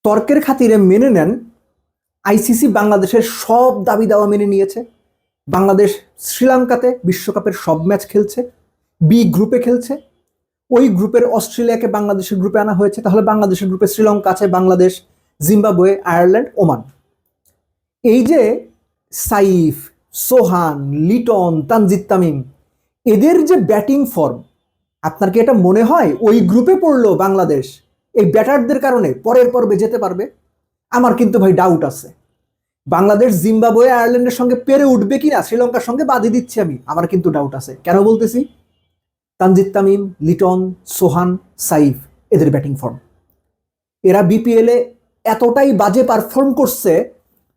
তর্কের খাতিরে মেনে নেন আইসিসি বাংলাদেশের সব দাবি দাওয়া মেনে নিয়েছে। বাংলাদেশ শ্রীলঙ্কাতে বিশ্বকাপের সব ম্যাচ খেলছে, বি গ্রুপে খেলছে। ওই গ্রুপের অস্ট্রেলিয়াকে বাংলাদেশের গ্রুপে আনা হয়েছে। তাহলে বাংলাদেশের গ্রুপে শ্রীলঙ্কা আছে, বাংলাদেশ, জিম্বাবুয়ে, আয়ারল্যান্ড, ওমান। এই যে সাইফ, সোহান, লিটন, তানজিদ তামিম, এদের যে ব্যাটিং ফর্ম, আপনার কি এটা মনে হয় ওই গ্রুপে পড়লো বাংলাদেশ এই ব্যাটারদের কারণে পরের পর্বে যেতে পারবে? আমার কিন্তু ভাই ডাউট আছে। বাংলাদেশ জিম্বাবুয়ে আয়ারল্যান্ডের সঙ্গে পেরে উঠবে কিনা শ্রীলঙ্কার সঙ্গে বাদই দিচ্ছি আমি, আমার কিন্তু ডাউট আছে। কেন বলতেছি? তানজিদ তামিম, লিটন, সোহান, সাইফ, এদের ব্যাটিং ফর্ম, এরা বিপিএলে এতটাই বাজে পারফর্ম করছে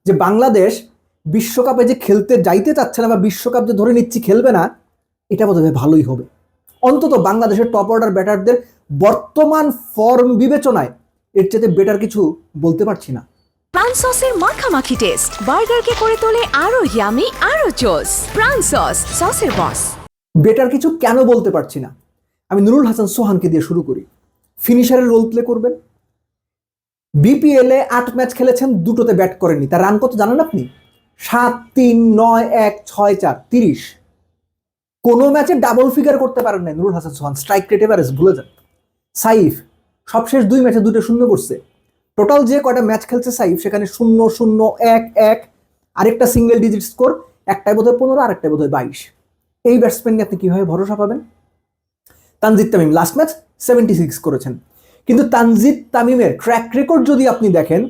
যে বাংলাদেশ বিশ্বকাপে যে খেলতে যাইতে চাচ্ছে না বা বিশ্বকাপ যে ধরে নিচ্ছি খেলবে না, এটা বোধহয় ভালোই হবে। অন্তত বাংলাদেশের টপ অর্ডার ব্যাটারদের বর্তমান ফর্ম বিবেচনায় এর চেয়ে বেটার কিছু বলতে পারছি না। প্রাণ সসের মাখামাখি টেস্ট বার্গারকে করে তোলে আরো ইয়ামি আরো জোস। প্রাণ সস, সসের বস। বেটার কিছু কেন বলতে পারছি না? আমি নুরুল হাসান সোহানকে দিয়ে শুরু করি। ফিনিশারের রোল প্লে করবেন। বিপিএলে 8 ম্যাচ খেলেছেন, দুটোতে ব্যাট করেননি। তার রান কত জানেন আপনি? 7, 3, 9, 1, 6, 4, 30। কোনো ম্যাচে ডাবল ফিগার করতে পারেন না নুরুল হাসান সোহান। স্ট্রাইক রেট এভারেজ ভুলে যান। সাইফ সবশেষ 2 ম্যাচে 2টে শূন্য করছে। টোটাল যে কয়টা ম্যাচ খেলছে সাইফ, সেখানে 0, 0, 1, 1, আরেকটা সিঙ্গেল ডিজিট স্কোর, একটাই বোধহয় 15, আরেকটাই বোধহয় 22। এই ব্যাটসম্যান নিয়ে আপনি কিভাবে ভরসা পাবেন? তানজিদ তামিম লাস্ট ম্যাচ 76 করেছেন, কিন্তু তানজিদ তামিমের ট্র্যাক রেকর্ড যদি আপনি দেখেন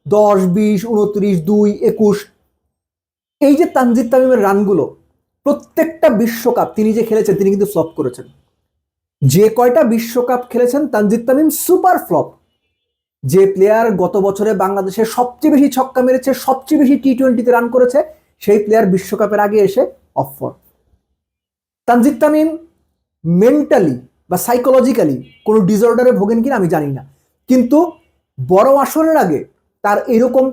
10, 20, 29, 2, 21, এই যে তানজিদ তামিমের রানগুলো, প্রত্যেকটা বিশ্বকাপ তিনি যে খেলেছেন তিনি কিন্তু ফ্লপ করেছেন। যে কয়টা বিশ্বকাপ খেলেছেন তানজিদ তামিম সুপার ফ্লপ। যে প্লেয়ার গত বছরে বাংলাদেশের সবচেয়ে বেশি ছক্কা মেরেছে, সবচেয়ে বেশি টি-20তে রান করেছে, সেই প্লেয়ার বিশ্বকাপের আগে এসে of form. Tanzid Tamim mentally বা সাইকোলজিক্যালি কোনো ডিসঅর্ডারে ভোগেন কিনা আমি জানি না, কিন্তু বড় আসরের আগে তার এরকম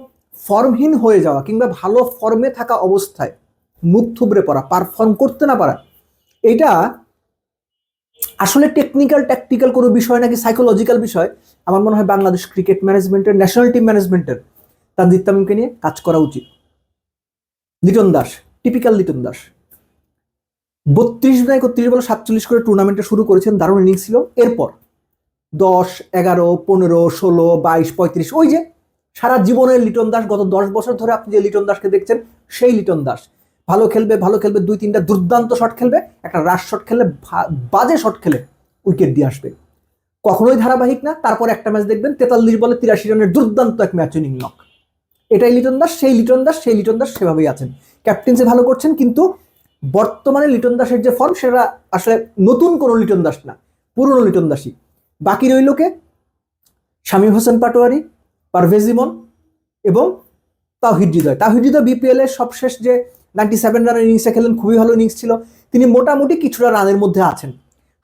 ফর্মহীন হয়ে যাওয়া কিংবা ভালো ফর্মে থাকা অবস্থায় মুখ থুবড়ে পড়া, পারফর্ম করতে না পারা, এটা আসলে টেকনিক্যাল ট্যাকটিক্যাল কোনো বিষয় নাকি সাইকোলজিক্যাল বিষয়। আমার মনে হয় বাংলাদেশ ক্রিকেট ম্যানেজমেন্টের, ন্যাশনাল টিম ম্যানেজমেন্টের তানজিদ তামিমকে নিয়ে কাজ করা উচিত। লিটন দাস, টিপিক্যাল লিটন দাস, 32 না 31 বলে 47 করে টুর্নামেন্টে শুরু করেছেন, দারুণ ইনিংস ছিল। এরপর 10, 11, 15, 16, 22, 35, ওই যে সারা জীবনের লিটন দাস, গত 10 বছর ধরে আপনি যে লিটন দাসকে দেখছেন সেই লিটন দাস। ভালো খেলবে, ভালো খেলবে, 2-3টা দুর্দান্ত শট খেলবে, একটা রাশ শট খেললে, বাজে শট খেলে উইকেট দিয়ে আসবে, কখনোই ধারাবাহিক না। তারপর একটা ম্যাচ দেখবেন 43 বলে 83 রানের দুর্দান্ত এক ম্যাচ উইনিং নক। এটাই লিটন দাস, সেই লিটন দাস, সেই লিটন দাস সেভাবেই আছেন। ক্যাপ্টেন্সি ভালো করছেন, কিন্তু বর্তমানে লিটন দাসের যে ফর্ম সেটা আসলে নতুন কোনো লিটন দাস না, পুরনো লিটন দাসই। বাকি রইল কে? শামীম হোসেন পাটোয়ারি, পারভেজ ইমন এবং তাওহিদ হৃদয়। তাওহিদ হৃদয় বিপিএল এর সবশেষ যে 97 রানের ইনিংসে খেলেন, খুবই ভালো ইনিংস ছিল। তিনি মোটামুটি কিছুটা রানের মধ্যে আছেন।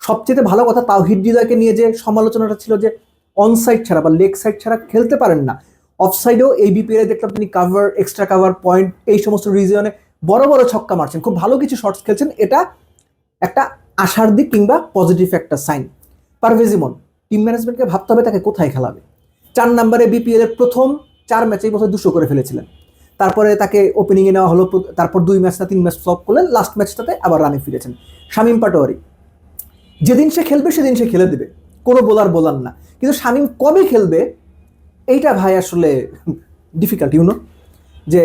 সবচেয়ে ভালো কথা, তাওহিদ হৃদয়কে নিয়ে যে সমালোচনাটা ছিল যে অনসাইড ছাড়া বা লেগ সাইড ছাড়া খেলতে পারেন না, অফসাইডেও এই বিপিএল দেখলাম তিনি কাভার, এক্সট্রা কাভার পয়েন্ট, এই সমস্ত রিজিয়নে বড় বড় ছক্কা মারছেন, খুব ভালো কিছু শটস খেলছেন। এটা একটা আশার দিক কিংবা পজিটিভ একটা সাইন। পারভেজ ইমন, টিম ম্যানেজমেন্টকে ভাবতে হবে তাকে কোথায় খেলাবে। 4 নম্বরে বিপিএল এর প্রথম 4 ম্যাচেই বোধহয় 200 করে ফেলেছিলেন। তারপরে তাকে ওপেনিংয়ে নেওয়া হলো, তারপর 2 ম্যাচ না 3 ম্যাচ ফ্লপ করলেন, লাস্ট ম্যাচটাতে আবার রানে ফিরেছেন। শামীম পাটোয়ারি, যেদিন সে খেলবে সেদিন সে খেলে দেবে, কোনো বোলার না, কিন্তু শামীম কবে খেলবে এইটা ভাই আসলে ডিফিকাল্ট, ইউনো, যে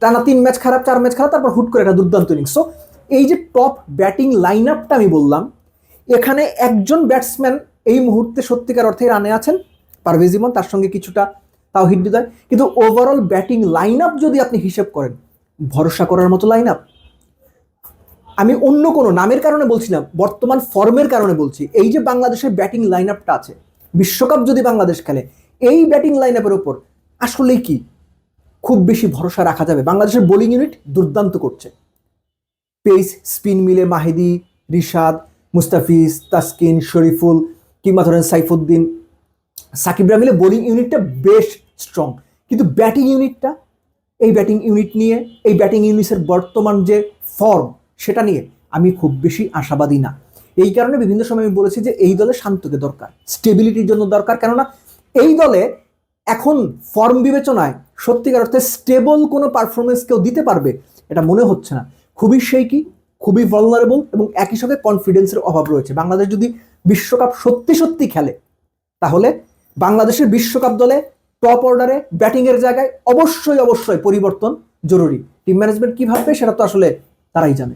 টানা 3 ম্যাচ খারাপ, 4 ম্যাচ খারাপ, তারপর হুট করে একটা দুর্দান্ত ইনিংস। সো এই যে টপ ব্যাটিং লাইন আপটা আমি বললাম, এখানে একজন ব্যাটসম্যান এই মুহূর্তে সত্যিকার অর্থে রানে আছেন, পারভেজ ইমন, তার সঙ্গে কিছুটা তাওহিদ হৃদয়, কিন্তু ওভারঅল ব্যাটিং লাইন আপ যদি আপনি হিসেব করেন, ভরসা করার মতো লাইন আপ। আমি অন্য কোনো নামের কারণে বলছি না, বর্তমান ফর্মের কারণে বলছি। এই যে বাংলাদেশের ব্যাটিং লাইন আপটা আছে, বিশ্বকাপ যদি বাংলাদেশ খেলে, এই ব্যাটিং লাইন আপের ওপর আসলেই কি খুব বেশি ভরসা রাখা যাবে? বাংলাদেশের বোলিং ইউনিট দুর্দান্ত করছে, পেস স্পিন মিলে মাহিদি, রিশাদ, মুস্তাফিজ, তাসকিন, শরীফুল কিংবা ধরেন সাইফুদ্দিন, সাকিবরা মিলে বোলিং ইউনিটটা বেশ স্ট্রং, কিন্তু ব্যাটিং ইউনিটটা, এই ব্যাটিং ইউনিট নিয়ে, এই ব্যাটিং ইউনিটের বর্তমান যে ফর্ম সেটা নিয়ে আমি খুব বেশি আশাবাদী না। এই কারণে বিভিন্ন সময় আমি বলেছি যে এই দলে শান্তকে দরকার, স্টেবিলিটির জন্য দরকার। কেননা এই দলে এখন ফর্ম বিবেচনায় সত্যিকার অর্থে স্টেবল কোনো পারফরমেন্স কেউ দিতে পারবে এটা মনে হচ্ছে না। খুবই শেকি, খুবই ভালনারেবল এবং একই সঙ্গে কনফিডেন্সের অভাব রয়েছে। বাংলাদেশ যদি বিশ্বকাপ সত্যি সত্যি খেলে তাহলে বাংলাদেশের বিশ্বকাপ দলে টপ অর্ডারে ব্যাটিংয়ের জায়গায় অবশ্যই অবশ্যই পরিবর্তন জরুরি। টিম ম্যানেজমেন্ট কি ভাববে সেটা তো আসলে তারাই জানে।